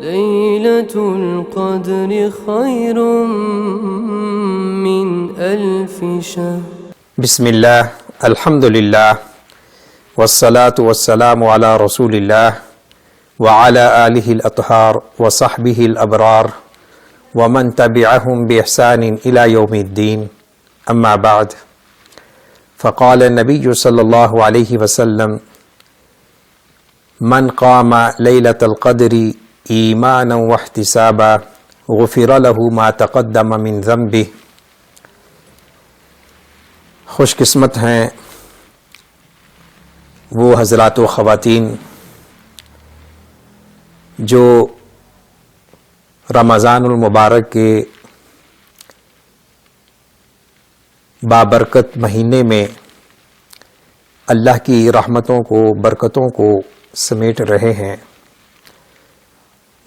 ليلة القدر خير من ألف شهر. بسم اللہ الحمد للہ والصلاة والسلام علی رسول اللہ وعلى آلہ الاطہار وصحبہ الابرار ومن تبعہم بإحسان الى یوم الدین اما بعد فقال النبی صلی اللہ علیہ وسلم من قام لیلۃ القدر ایمانا واحتسابا غفر له ما تقدم من ذنبہ۔ خوش قسمت ہیں وہ حضرات و خواتین جو رمضان المبارک کے بابرکت مہینے میں اللہ کی رحمتوں کو برکتوں کو سمیٹ رہے ہیں،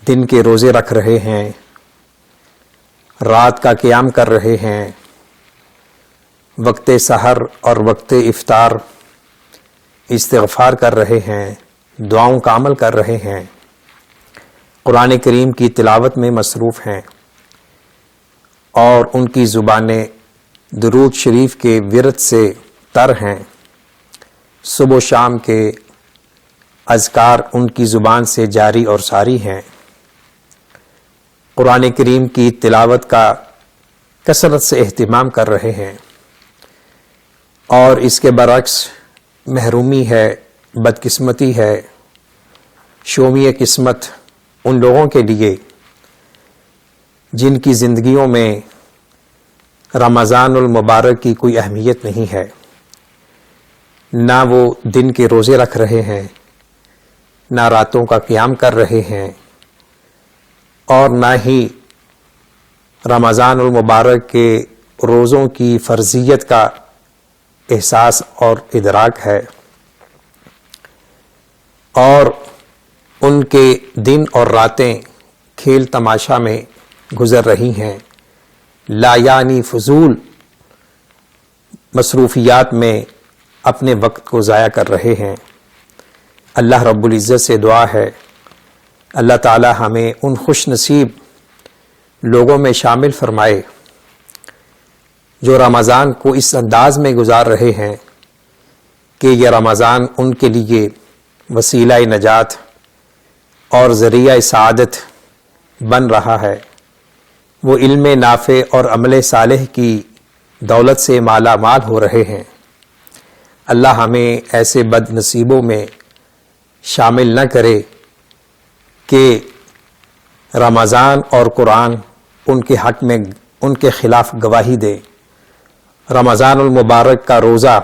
دن کے روزے رکھ رہے ہیں، رات کا قیام کر رہے ہیں، وقت سحر اور وقت افطار استغفار کر رہے ہیں، دعاؤں کا عمل کر رہے ہیں، قرآن کریم کی تلاوت میں مصروف ہیں، اور ان کی زبانیں درود شریف کے ورد سے تر ہیں، صبح و شام کے اذکار ان کی زبان سے جاری اور ساری ہیں، قرآن کریم کی تلاوت کا کثرت سے اہتمام کر رہے ہیں، اور اس کے برعکس محرومی ہے، بدقسمتی ہے، شومی قسمت ان لوگوں کے لیے جن کی زندگیوں میں رمضان المبارک کی کوئی اہمیت نہیں ہے، نہ وہ دن کے روزے رکھ رہے ہیں، نہ راتوں کا قیام کر رہے ہیں، اور نہ ہی رمضان المبارک کے روزوں کی فرضیت کا احساس اور ادراک ہے، اور ان کے دن اور راتیں کھیل تماشا میں گزر رہی ہیں، لا یعنی فضول مصروفیات میں اپنے وقت کو ضائع کر رہے ہیں۔ اللہ رب العزت سے دعا ہے اللہ تعالی ہمیں ان خوش نصیب لوگوں میں شامل فرمائے جو رمضان کو اس انداز میں گزار رہے ہیں کہ یہ رمضان ان کے لیے وسیلہ نجات اور ذریعہ سعادت بن رہا ہے، وہ علم نافع اور عمل صالح کی دولت سے مالا مال ہو رہے ہیں۔ اللہ ہمیں ایسے بد نصیبوں میں شامل نہ کرے کہ رمضان اور قرآن ان کے حق میں ان کے خلاف گواہی دے، رمضان المبارک کا روزہ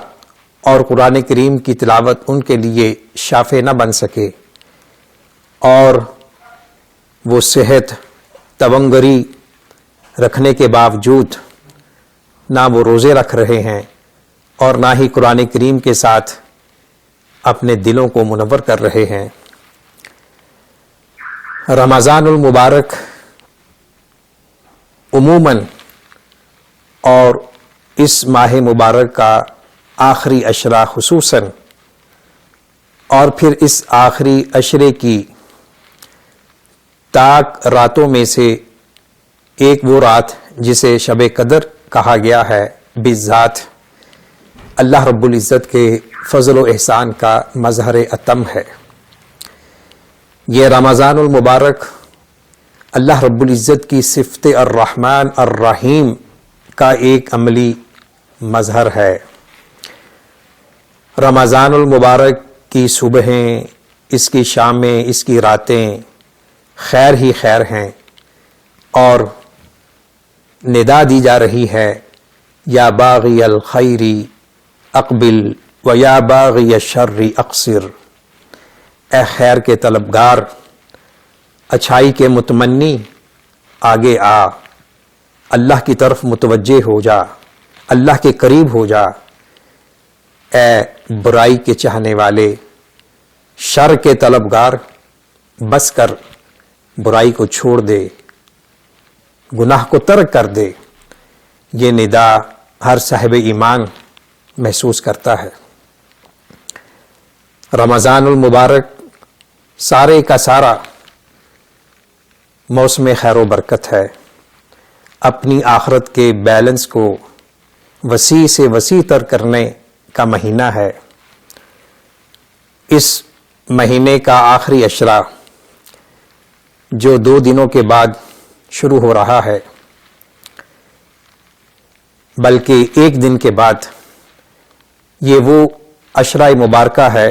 اور قرآن کریم کی تلاوت ان کے لیے شافع نہ بن سکے، اور وہ صحت تونگری رکھنے کے باوجود نہ وہ روزے رکھ رہے ہیں اور نہ ہی قرآن کریم کے ساتھ اپنے دلوں کو منور کر رہے ہیں۔ رمضان المبارک عموماً اور اس ماہ مبارک کا آخری عشرہ خصوصاً، اور پھر اس آخری عشرے کی تاک راتوں میں سے ایک وہ رات جسے شب قدر کہا گیا ہے، بالذات اللہ رب العزت کے فضل و احسان کا مظہر اتم ہے۔ یہ رمضان المبارک اللہ رب العزت کی صفت الرحمن الرحیم کا ایک عملی مظہر ہے۔ رمضان المبارک کی صبحیں، اس کی شامیں، اس کی راتیں خیر ہی خیر ہیں، اور ندا دی جا رہی ہے یا باغی الخیر اقبل و یا باغی الشر اقصر، اے خیر کے طلبگار، اچھائی کے متمنی، آگے آ، اللہ کی طرف متوجہ ہو جا، اللہ کے قریب ہو جا، اے برائی کے چاہنے والے، شر کے طلبگار، بس کر، برائی کو چھوڑ دے، گناہ کو ترک کر دے۔ یہ ندا ہر صاحب ایمان محسوس کرتا ہے۔ رمضان المبارک سارے کا سارا موسم خیر و برکت ہے، اپنی آخرت کے بیلنس کو وسیع سے وسیع تر کرنے کا مہینہ ہے۔ اس مہینے کا آخری عشرہ جو 2 دنوں کے بعد شروع ہو رہا ہے، بلکہ 1 دن کے بعد، یہ وہ عشرہ مبارکہ ہے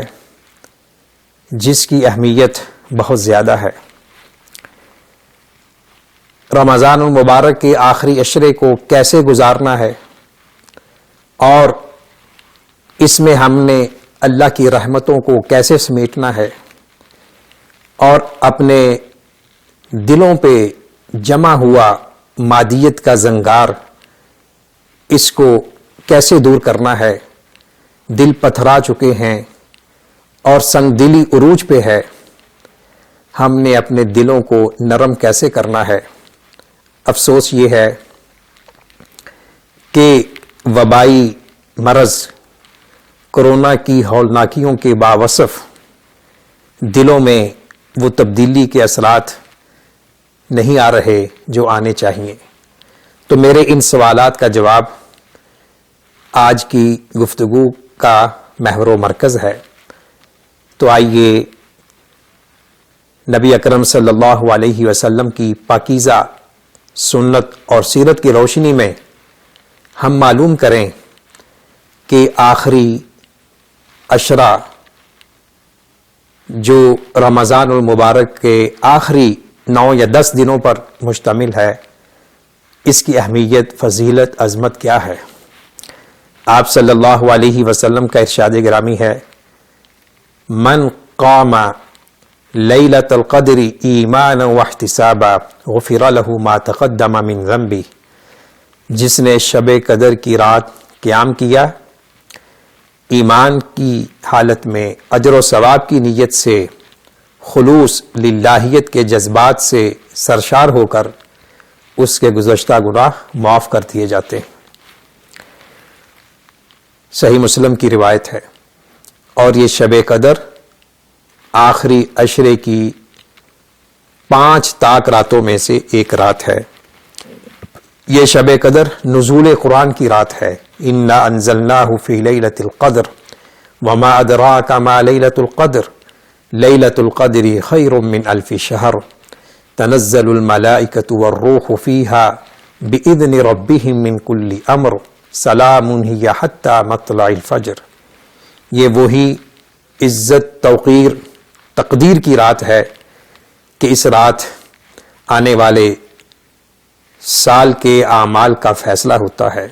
جس کی اہمیت بہت زیادہ ہے۔ رمضان المبارک کے آخری عشرے کو کیسے گزارنا ہے اور اس میں ہم نے اللہ کی رحمتوں کو کیسے سمیٹنا ہے اور اپنے دلوں پہ جمع ہوا مادیت کا زنگار، اس کو کیسے دور کرنا ہے، دل پتھرا چکے ہیں اور سنگ دلی عروج پہ ہے، ہم نے اپنے دلوں کو نرم کیسے کرنا ہے۔ افسوس یہ ہے کہ وبائی مرض کرونا کی ہولناکیوں کے باوصف دلوں میں وہ تبدیلی کے اثرات نہیں آ رہے جو آنے چاہیے۔ تو میرے ان سوالات کا جواب آج کی گفتگو کا محور و مرکز ہے۔ تو آئیے نبی اکرم صلی اللہ علیہ وسلم کی پاکیزہ سنت اور سیرت کی روشنی میں ہم معلوم کریں کہ آخری عشرہ جو رمضان المبارک کے آخری 9 یا 10 دنوں پر مشتمل ہے، اس کی اہمیت، فضیلت، عظمت کیا ہے۔ آپ صلی اللہ علیہ وسلم کا ارشاد گرامی ہے، من قام لیلۃ القدر ایمانا واحتسابا غفر له ما تقدم من ذنبہ، جس نے شب قدر کی رات قیام کیا ایمان کی حالت میں، اجر و ثواب کی نیت سے، خلوص للہیت کے جذبات سے سرشار ہو کر اس کے گزشتہ گناہ معاف کر دیے جاتے ہیں۔ صحیح مسلم کی روایت ہے، اور یہ شب قدر آخری عشرے کی 5 طاق راتوں میں سے ایک رات ہے۔ یہ شب قدر نزول قرآن کی رات ہے۔ انا انزلناہ فی لیلۃ القدر وما ادراک ما لیلۃ القدر لیلۃ القدر خیر من الف شہر تنزل الملائکۃ والروح فیہا باذن ربہم من کل امر سلام ہی حتی مطلع الفجر۔ یہ وہی عزت، توقیر، تقدیر کی رات ہے کہ اس رات آنے والے سال کے اعمال کا فیصلہ ہوتا ہے۔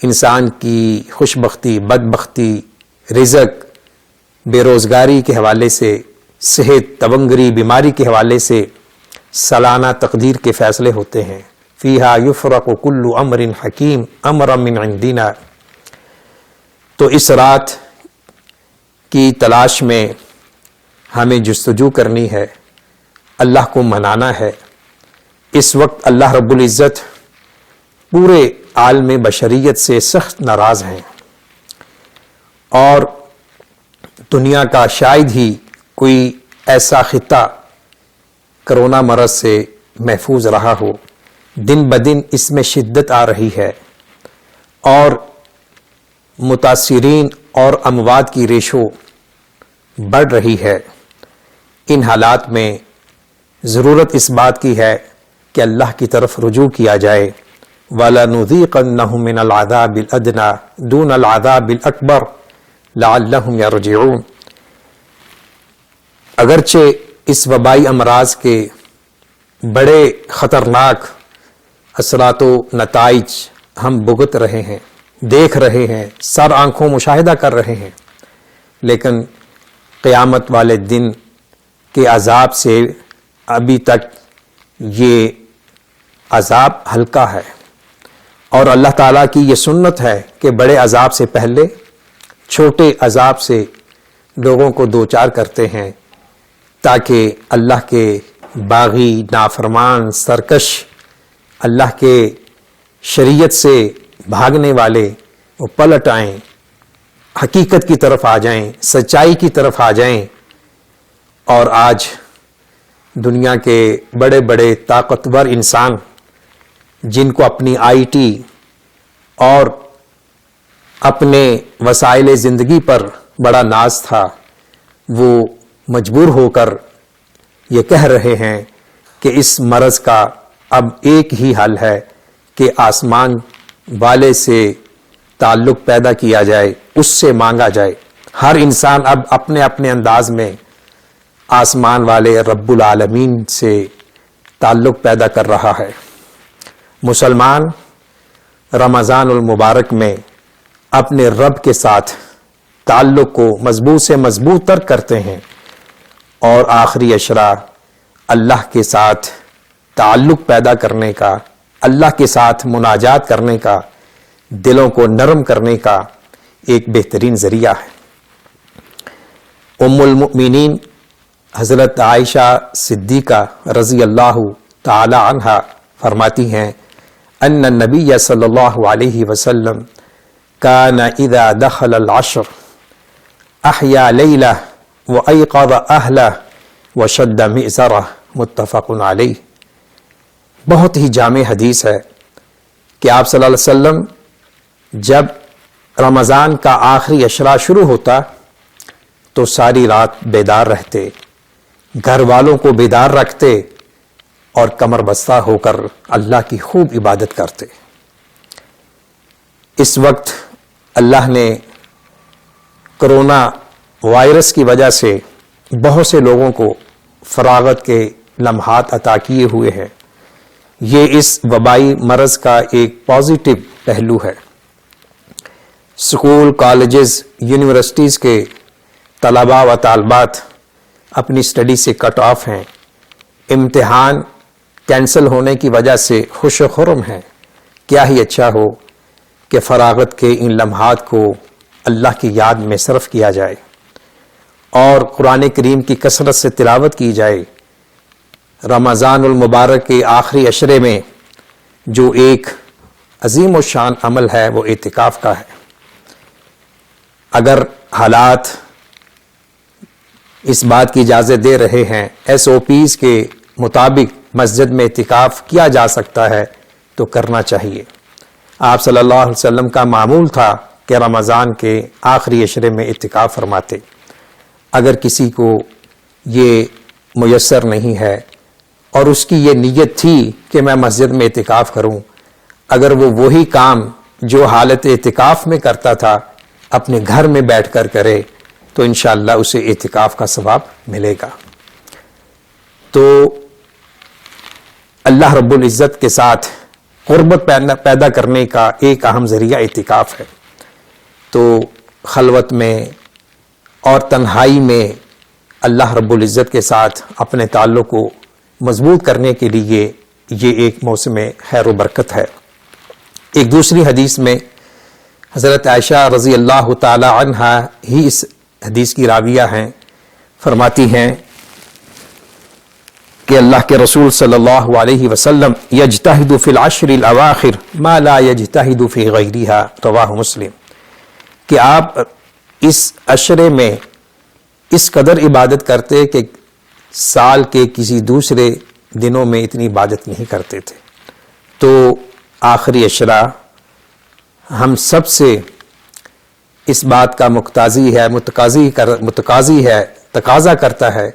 انسان کی خوشبختی، بدبختی، رزق، بے روزگاری کے حوالے سے، صحت، تونگری، بیماری کے حوالے سے سالانہ تقدیر کے فیصلے ہوتے ہیں۔ فیہا یفرق کل امر حکیم امرا من عندنا۔ تو اس رات کی تلاش میں ہمیں جستجو کرنی ہے، اللہ کو منانا ہے۔ اس وقت اللہ رب العزت پورے عالم بشریت سے سخت ناراض ہیں، اور دنیا کا شاید ہی کوئی ایسا خطہ کرونا مرض سے محفوظ رہا ہو۔ دن بدن اس میں شدت آ رہی ہے اور متاثرین اور اموات کی ریشو بڑھ رہی ہے۔ ان حالات میں ضرورت اس بات کی ہے کہ اللہ کی طرف رجوع کیا جائے۔ وَلَنُذِيقَنَّهُم مِّنَ الْعَذَابِ الْأَدْنَىٰ دُونَ الْعَذَابِ الْأَكْبَرِ لَعَلَّهُمْ يَرْجِعُونَ۔ اگرچہ اس وبائی امراض کے بڑے خطرناک اثرات و نتائج ہم بھگت رہے ہیں، دیکھ رہے ہیں، سر آنکھوں مشاہدہ کر رہے ہیں، لیکن قیامت والے دن کے عذاب سے ابھی تک یہ عذاب ہلکا ہے، اور اللہ تعالیٰ کی یہ سنت ہے کہ بڑے عذاب سے پہلے چھوٹے عذاب سے لوگوں کو دوچار کرتے ہیں، تاکہ اللہ کے باغی، نافرمان، سرکش، اللہ کے شریعت سے بھاگنے والے وہ پلٹ آئیں، حقیقت کی طرف آ جائیں، سچائی کی طرف آ جائیں۔ اور آج دنیا کے بڑے بڑے طاقتور انسان جن کو اپنی آئی ٹی اور اپنے وسائل زندگی پر بڑا ناز تھا، وہ مجبور ہو کر یہ کہہ رہے ہیں کہ اس مرض کا اب ایک ہی حل ہے کہ آسمان والے سے تعلق پیدا کیا جائے، اس سے مانگا جائے۔ ہر انسان اب اپنے اپنے انداز میں آسمان والے رب العالمین سے تعلق پیدا کر رہا ہے۔ مسلمان رمضان المبارک میں اپنے رب کے ساتھ تعلق کو مضبوط سے مضبوط تر کرتے ہیں، اور آخری عشرہ اللہ کے ساتھ تعلق پیدا کرنے کا، اللہ کے ساتھ مناجات کرنے کا، دلوں کو نرم کرنے کا ایک بہترین ذریعہ ہے۔ ام المؤمنین حضرت عائشہ صدیقہ رضی اللہ تعالی عنہا فرماتی ہیں ان النبی صلی اللہ علیہ وسلم کان اذا دخل العشر احیا لیلہ وایقظ اہلہ وشد مئزرہ، متفق علیہ۔ بہت ہی جامع حدیث ہے کہ آپ صلی اللہ علیہ وسلم جب رمضان کا آخری عشرہ شروع ہوتا تو ساری رات بیدار رہتے، گھر والوں کو بیدار رکھتے اور کمر بستہ ہو کر اللہ کی خوب عبادت کرتے۔ اس وقت اللہ نے کرونا وائرس کی وجہ سے بہت سے لوگوں کو فراغت کے لمحات عطا کیے ہوئے ہیں۔ یہ اس وبائی مرض کا ایک پازیٹو پہلو ہے۔ اسکول، کالجز، یونیورسٹیز کے طلباء و طالبات اپنی سٹڈی سے کٹ آف ہیں، امتحان کینسل ہونے کی وجہ سے خوش و خرم ہیں۔ کیا ہی اچھا ہو کہ فراغت کے ان لمحات کو اللہ کی یاد میں صرف کیا جائے اور قرآن کریم کی کثرت سے تلاوت کی جائے۔ رمضان المبارک کے آخری عشرے میں جو ایک عظیم و شان عمل ہے وہ اعتکاف کا ہے۔ اگر حالات اس بات کی اجازت دے رہے ہیں، SOPs کے مطابق مسجد میں اعتکاف کیا جا سکتا ہے تو کرنا چاہیے۔ آپ صلی اللہ علیہ وسلم کا معمول تھا کہ رمضان کے آخری عشرے میں اعتکاف فرماتے۔ اگر کسی کو یہ میسر نہیں ہے اور اس کی یہ نیت تھی کہ میں مسجد میں اعتکاف کروں، اگر وہ وہی کام جو حالت اعتکاف میں کرتا تھا اپنے گھر میں بیٹھ کر کرے تو انشاءاللہ اسے اعتکاف کا ثواب ملے گا۔ تو اللہ رب العزت کے ساتھ قربت پیدا کرنے کا ایک اہم ذریعہ اعتکاف ہے۔ تو خلوت میں اور تنہائی میں اللہ رب العزت کے ساتھ اپنے تعلق کو مضبوط کرنے کے لیے یہ ایک موسم خیر و برکت ہے۔ ایک دوسری حدیث میں حضرت عائشہ رضی اللہ تعالی عنہا ہی اس حدیث کی راویہ ہیں، فرماتی ہیں کہ اللہ کے رسول صلی اللہ علیہ وسلم یجتہد فی العشر الاواخر ما لا یجتہد فی غیرہا، رواہ مسلم، کہ آپ اس عشرے میں اس قدر عبادت کرتے کہ سال کے کسی دوسرے دنوں میں اتنی عبادت نہیں کرتے تھے۔ تو آخری عشرہ ہم سب سے اس بات کا مقتضی ہے، تقاضا کرتا ہے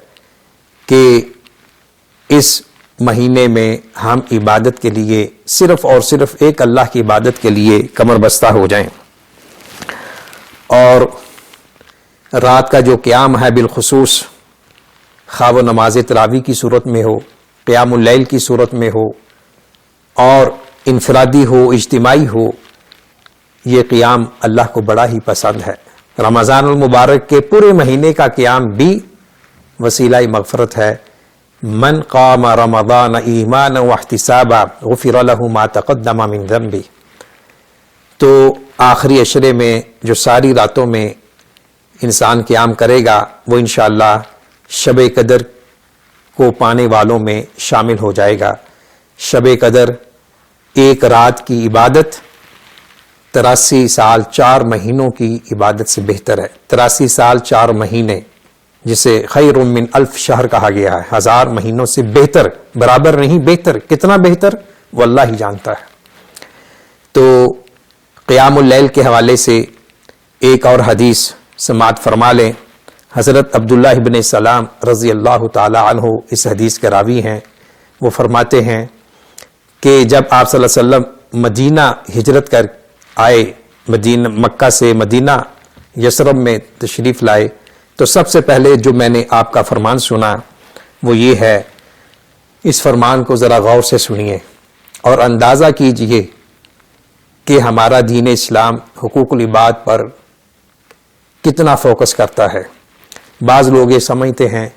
کہ اس مہینے میں ہم عبادت کے لیے صرف اور صرف ایک اللہ کی عبادت کے لیے کمر بستہ ہو جائیں، اور رات کا جو قیام ہے بالخصوص خواہ و نماز تراویح کی صورت میں ہو، قیام اللیل کی صورت میں ہو، اور انفرادی ہو، اجتماعی ہو، یہ قیام اللہ کو بڑا ہی پسند ہے۔ رمضان المبارک کے پورے مہینے کا قیام بھی وسیلہ مغفرت ہے۔ من قام رمضان ایمانا واحتسابا غفر له ما تقدم من ذنبه۔ تو آخری عشرے میں جو ساری راتوں میں انسان قیام کرے گا وہ انشاءاللہ شب قدر کو پانے والوں میں شامل ہو جائے گا۔ شب قدر ایک رات کی عبادت 83 سال 4 مہینوں کی عبادت سے بہتر ہے۔ 83 سال 4 مہینے جسے خیر من الف شہر کہا گیا ہے، 1000 مہینوں سے بہتر، برابر نہیں بہتر، کتنا بہتر وہ اللہ ہی جانتا ہے۔ تو قیام اللیل کے حوالے سے ایک اور حدیث سماعت فرما لیں۔ حضرت عبداللہ ابن سلام رضی اللہ تعالی عنہ اس حدیث کے راوی ہیں۔ وہ فرماتے ہیں کہ جب آپ صلی اللہ علیہ وسلم مدینہ ہجرت کر آئے، مکہ سے مدینہ یثرب میں تشریف لائے، تو سب سے پہلے جو میں نے آپ کا فرمان سنا وہ یہ ہے، اس فرمان کو ذرا غور سے سنیے اور اندازہ کیجئے کہ ہمارا دین اسلام حقوق العباد پر کتنا فوکس کرتا ہے۔ بعض لوگ یہ سمجھتے ہیں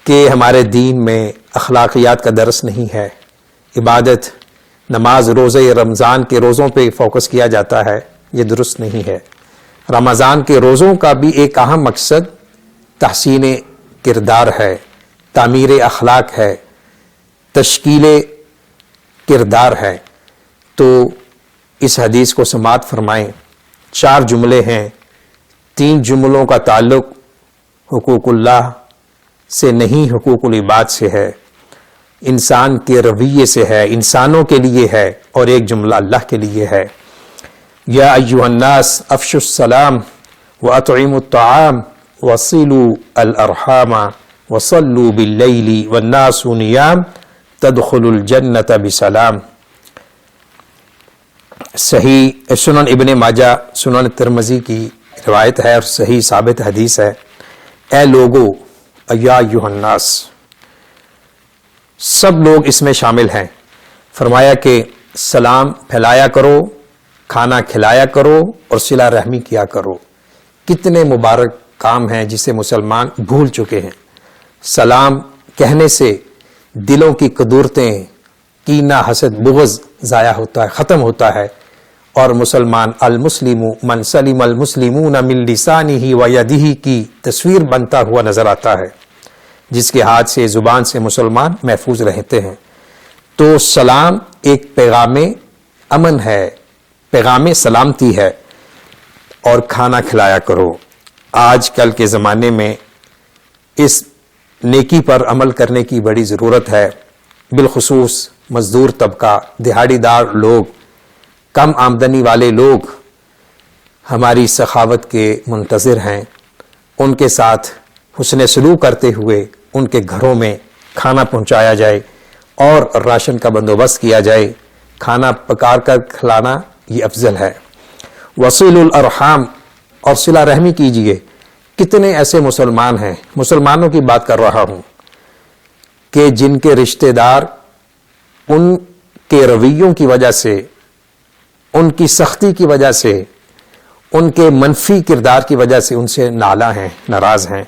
کہ ہمارے دین میں اخلاقیات کا درس نہیں ہے، عبادت، نماز، روزے رمضان کے روزوں پہ فوکس کیا جاتا ہے، یہ درست نہیں ہے۔ رمضان کے روزوں کا بھی ایک اہم مقصد تحسین کردار ہے، تعمیر اخلاق ہے، تشکیل کردار ہے۔ تو اس حدیث کو سماعت فرمائیں۔ 4 جملے ہیں، 3 جملوں کا تعلق حقوق اللہ سے نہیں، حقوق العباد سے ہے، انسان کے رویے سے ہے، انسانوں کے لیے ہے، اور ایک جملہ اللہ کے لیے ہے۔ یا ایھا الناس افشوا السلام واطعموا الطعام وصلوا الارحام وصلوا باللیل والناس نیام تدخلوا الجنة بسلام۔ صحیح سنن ابن ماجہ، سنن ترمذی کی روایت ہے اور صحیح ثابت حدیث ہے۔ اے لوگو، یا ایھا الناس، سب لوگ اس میں شامل ہیں۔ فرمایا کہ سلام پھیلایا کرو، کھانا کھلایا کرو اور صلہ رحمی کیا کرو۔ کتنے مبارک کام ہیں جسے مسلمان بھول چکے ہیں۔ سلام کہنے سے دلوں کی قدورتیں، کینہ، حسد، بغض ضائع ہوتا ہے، ختم ہوتا ہے، اور مسلمان المسلم من سلم المسلمون من لسانہ و یدہ کی تصویر بنتا ہوا نظر آتا ہے، جس کے ہاتھ سے، زبان سے مسلمان محفوظ رہتے ہیں۔ تو سلام ایک پیغام امن ہے، پیغام سلامتی ہے، اور کھانا کھلایا کرو۔ آج کل کے زمانے میں اس نیکی پر عمل کرنے کی بڑی ضرورت ہے، بالخصوص مزدور طبقہ، دہاڑی دار لوگ، کم آمدنی والے لوگ ہماری سخاوت کے منتظر ہیں۔ ان کے ساتھ حسن سلوک کرتے ہوئے ان کے گھروں میں کھانا پہنچایا جائے اور راشن کا بندوبست کیا جائے۔ کھانا پکا کر کھلانا یہ افضل ہے۔ وصلوا الارحام، اور صلہ رحمی کیجئے۔ کتنے ایسے مسلمان ہیں، مسلمانوں کی بات کر رہا ہوں، کہ جن کے رشتہ دار ان کے رویوں کی وجہ سے، ان کی سختی کی وجہ سے، ان کے منفی کردار کی وجہ سے ان سے نالاں ہیں، ناراض ہیں۔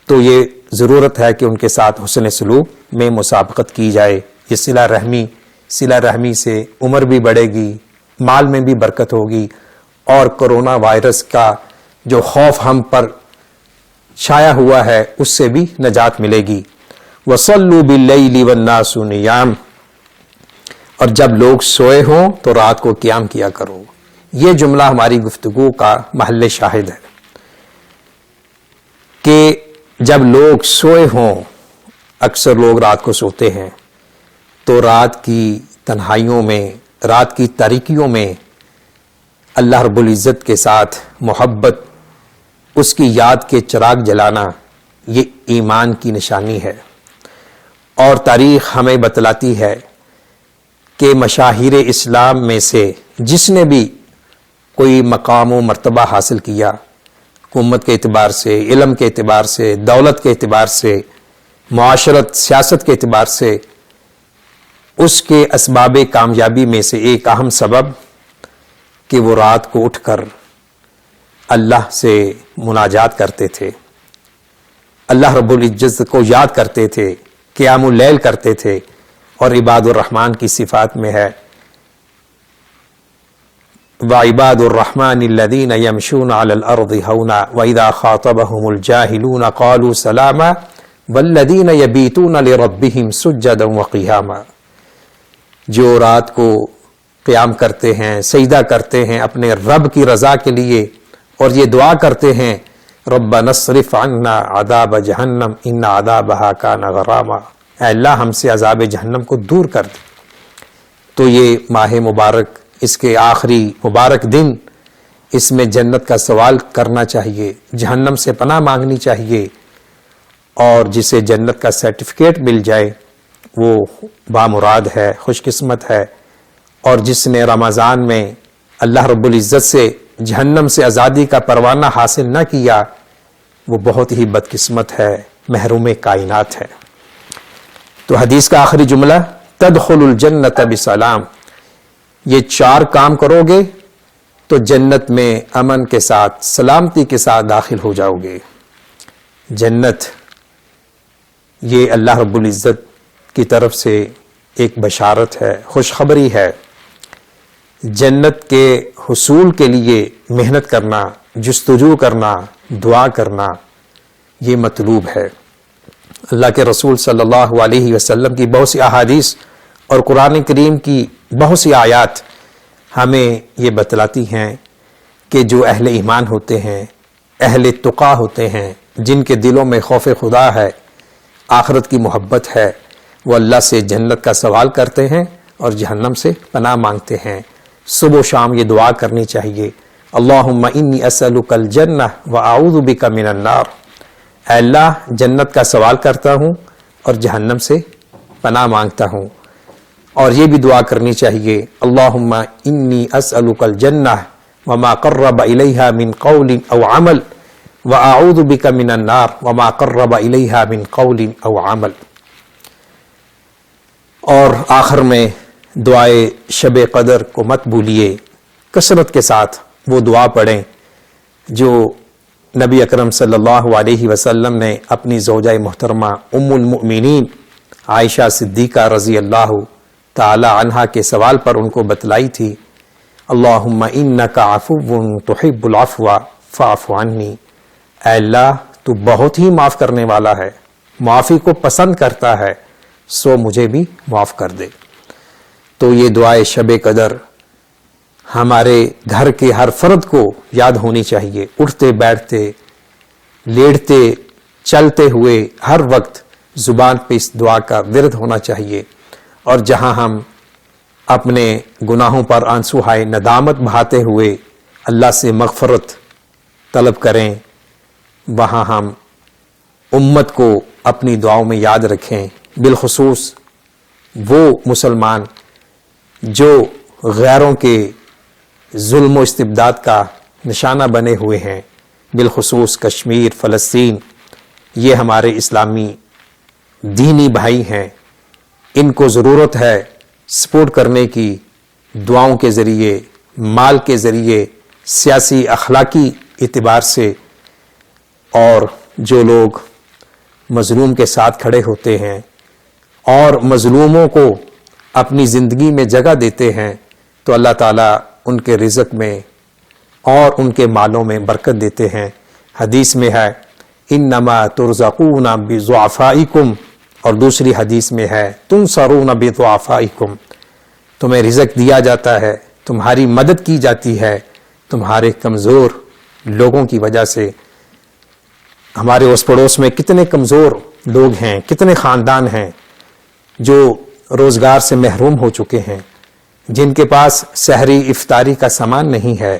تو یہ ضرورت ہے کہ ان کے ساتھ حسن سلوک میں مسابقت کی جائے۔ یہ صلہ رحمی سے عمر بھی بڑھے گی، مال میں بھی برکت ہوگی، اور کرونا وائرس کا جو خوف ہم پر چھایا ہوا ہے اس سے بھی نجات ملے گی۔ وَصَلُّوا بِاللَّيْلِ وَالنَّاسُ نِيَامٌ، اور جب لوگ سوئے ہوں تو رات کو قیام کیا کرو۔ یہ جملہ ہماری گفتگو کا محل شاہد ہے کہ جب لوگ سوئے ہوں، اکثر لوگ رات کو سوتے ہیں، تو رات کی تنہائیوں میں، رات کی تاریکیوں میں اللہ رب العزت کے ساتھ محبت، اس کی یاد کے چراغ جلانا، یہ ایمان کی نشانی ہے۔ اور تاریخ ہمیں بتلاتی ہے کہ مشاہیر اسلام میں سے جس نے بھی کوئی مقام و مرتبہ حاصل کیا، حکومت کے اعتبار سے، علم کے اعتبار سے، دولت کے اعتبار سے، معاشرت، سیاست کے اعتبار سے، اس کے اسباب کامیابی میں سے ایک اہم سبب کہ وہ رات کو اٹھ کر اللہ سے مناجات کرتے تھے، اللہ رب العزت کو یاد کرتے تھے، قیام اللیل کرتے تھے۔ اور عباد الرحمن کی صفات میں ہے وَعِبَادُ الرَّحْمَنِ الَّذِينَ يَمْشُونَ عَلَى الْأَرْضِ هَوْنًا وَإِذَا خَاطَبَهُمُ الْجَاهِلُونَ قَالُوا سَلَامًا وَالَّذِينَ يَبِيتُونَ لِرَبِّهِمْ سُجَّدًا وَقِيَامًا، جو رات کو قیام کرتے ہیں، سجدہ کرتے ہیں اپنے رب کی رضا کے لیے، اور یہ دعا کرتے ہیں ربنا اصرف عنا عذاب جہنم ان عذابها کان غراما، اے اللہ ہم سے عذاب جہنم کو دور کر دے۔ تو یہ ماہ مبارک، اس کے آخری مبارک دن، اس میں جنت کا سوال کرنا چاہیے، جہنم سے پناہ مانگنی چاہیے، اور جسے جنت کا سرٹیفکیٹ مل جائے وہ بامراد ہے، خوش قسمت ہے، اور جس نے رمضان میں اللہ رب العزت سے جہنم سے آزادی کا پروانہ حاصل نہ کیا وہ بہت ہی بدقسمت ہے، محروم کائنات ہے۔ تو حدیث کا آخری جملہ تدخل الجنت بسلام، یہ 4 کام کرو گے تو جنت میں امن کے ساتھ، سلامتی کے ساتھ داخل ہو جاؤ گے۔ جنت یہ اللہ رب العزت کی طرف سے ایک بشارت ہے، خوشخبری ہے۔ جنت کے حصول کے لیے محنت کرنا، جستجو کرنا، دعا کرنا، یہ مطلوب ہے۔ اللہ کے رسول صلی اللہ علیہ وسلم کی بہت سی احادیث اور قرآن کریم کی بہت سی آیات ہمیں یہ بتلاتی ہیں کہ جو اہل ایمان ہوتے ہیں، اہل تقیٰ ہوتے ہیں، جن کے دلوں میں خوف خدا ہے، آخرت کی محبت ہے، وہ اللہ سے جنت کا سوال کرتے ہیں اور جہنم سے پناہ مانگتے ہیں۔ صبح و شام یہ دعا کرنی چاہیے، اللہم انی اسألک الجنہ واعوذ بک من النار، اے اللہ جنت کا سوال کرتا ہوں اور جہنم سے پناہ مانگتا ہوں۔ اور یہ بھی دعا کرنی چاہیے، اللہم انی اسألک الجنہ وما قرب الیہا من قول او عمل واعوذ بک من النار وما قرب الیہا من قول او عمل۔ اور آخر میں دعائے شب قدر کو مت بھولیے، کثرت کے ساتھ وہ دعا پڑھیں جو نبی اکرم صلی اللہ علیہ وسلم نے اپنی زوجہ محترمہ ام المؤمنین عائشہ صدیقہ رضی اللہ تعالی عنہا کے سوال پر ان کو بتلائی تھی، اللہم انک عفو تحب العفو فاعف عنی، اے اللہ تو بہت ہی معاف کرنے والا ہے، معافی کو پسند کرتا ہے، سو مجھے بھی معاف کر دے۔ تو یہ دعائے شب قدر ہمارے گھر کے ہر فرد کو یاد ہونی چاہیے، اٹھتے بیٹھتے لیٹتے چلتے ہوئے ہر وقت زبان پہ اس دعا کا ورد ہونا چاہیے، اور جہاں ہم اپنے گناہوں پر آنسوہائے ندامت بہاتے ہوئے اللہ سے مغفرت طلب کریں، وہاں ہم امت کو اپنی دعاؤں میں یاد رکھیں، بالخصوص وہ مسلمان جو غیروں کے ظلم و استبداد کا نشانہ بنے ہوئے ہیں، بالخصوص کشمیر، فلسطین، یہ ہمارے اسلامی دینی بھائی ہیں، ان کو ضرورت ہے سپورٹ کرنے کی، دعاؤں کے ذریعے، مال کے ذریعے، سیاسی اخلاقی اعتبار سے، اور جو لوگ مظلوم کے ساتھ کھڑے ہوتے ہیں اور مظلوموں کو اپنی زندگی میں جگہ دیتے ہیں تو اللہ تعالیٰ ان کے رزق میں اور ان کے مالوں میں برکت دیتے ہیں۔ حدیث میں ہے انما ترزقون بضعفائکم، اور دوسری حدیث میں ہے تنصرون بضعفائکم، تمہیں رزق دیا جاتا ہے، تمہاری مدد کی جاتی ہے تمہارے کمزور لوگوں کی وجہ سے۔ ہمارے اس پڑوس میں کتنے کمزور لوگ ہیں، کتنے خاندان ہیں جو روزگار سے محروم ہو چکے ہیں، جن کے پاس سحری افطاری کا سامان نہیں ہے،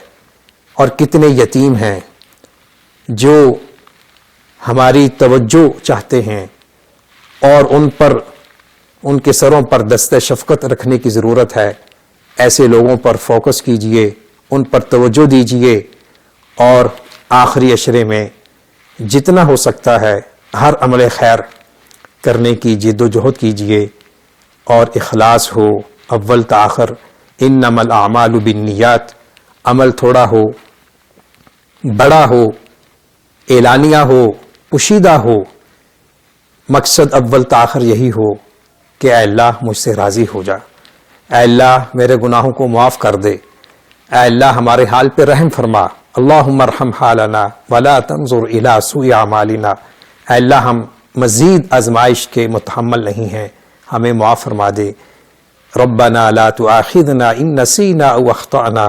اور کتنے یتیم ہیں جو ہماری توجہ چاہتے ہیں، اور ان کے سروں پر دست شفقت رکھنے کی ضرورت ہے۔ ایسے لوگوں پر فوکس کیجئے، ان پر توجہ دیجئے، اور آخری عشرے میں جتنا ہو سکتا ہے ہر عمل خیر کرنے کی جد و جہد کیجئے، اور اخلاص ہو اول تاخر، انما الاعمال بالنیات، عمل تھوڑا ہو، بڑا ہو، اعلانیہ ہو، پوشیدہ ہو، مقصد اول تاخر یہی ہو کہ اے اللہ مجھ سے راضی ہو جا، اے اللہ میرے گناہوں کو معاف کر دے، اے اللہ ہمارے حال پہ رحم فرما، اللہم ارحم حالنا ولا تنظر الی سوء اعمالنا، اے اللہ ہم مزید آزمائش کے متحمل نہیں ہیں، ہمیں معاف فرما دے۔ ربنا لا تؤاخذنا ان نسینا او اخطأنا،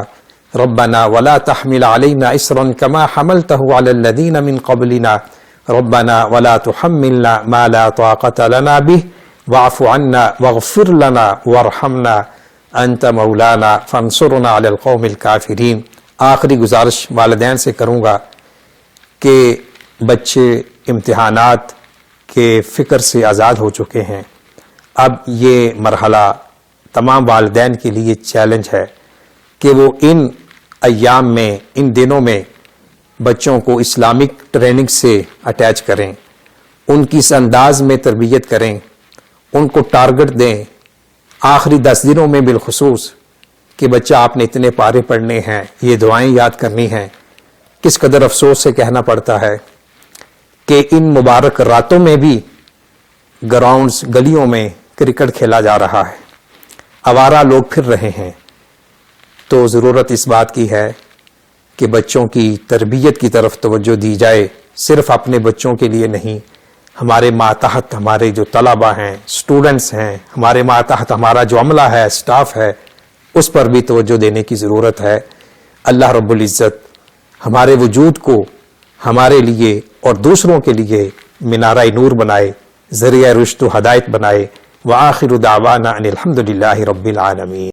ربنا ولا تحمل علينا إصرا كما حملته على الذين من قبلنا ربنا ولا تحملنا ما لا طاقة لنا به واعف عنا واغفر لنا وارحمنا انت مولانا فانصرنا علی القوم الکافرین۔ آخری گزارش والدین سے کروں گا کہ بچے امتحانات کے فکر سے آزاد ہو چکے ہیں، اب یہ مرحلہ تمام والدین کے لیے چیلنج ہے کہ وہ ان ایام میں، ان دنوں میں بچوں کو اسلامک ٹریننگ سے اٹیچ کریں، ان کی اس انداز میں تربیت کریں، ان کو ٹارگٹ دیں آخری 10 دنوں میں بالخصوص کہ بچہ آپ نے اتنے پارے پڑھنے ہیں، یہ دعائیں یاد کرنی ہیں۔ کس قدر افسوس سے کہنا پڑتا ہے کہ ان مبارک راتوں میں بھی گراؤنڈز، گلیوں میں کرکٹ کھیلا جا رہا ہے، آوارہ لوگ پھر رہے ہیں۔ تو ضرورت اس بات کی ہے کہ بچوں کی تربیت کی طرف توجہ دی جائے، صرف اپنے بچوں کے لیے نہیں، ہمارے ماتحت ہمارے جو طلبہ ہیں، سٹوڈنٹس ہیں، ہمارے ماتحت ہمارا جو عملہ ہے، سٹاف ہے، اس پر بھی توجہ دینے کی ضرورت ہے۔ اللہ رب العزت ہمارے وجود کو ہمارے لیے اور دوسروں کے لیے منارہ نور بنائے، ذریعہ رشد و ہدایت بنائے۔ وآخر دعوانا ان الحمد للہ رب العالمین۔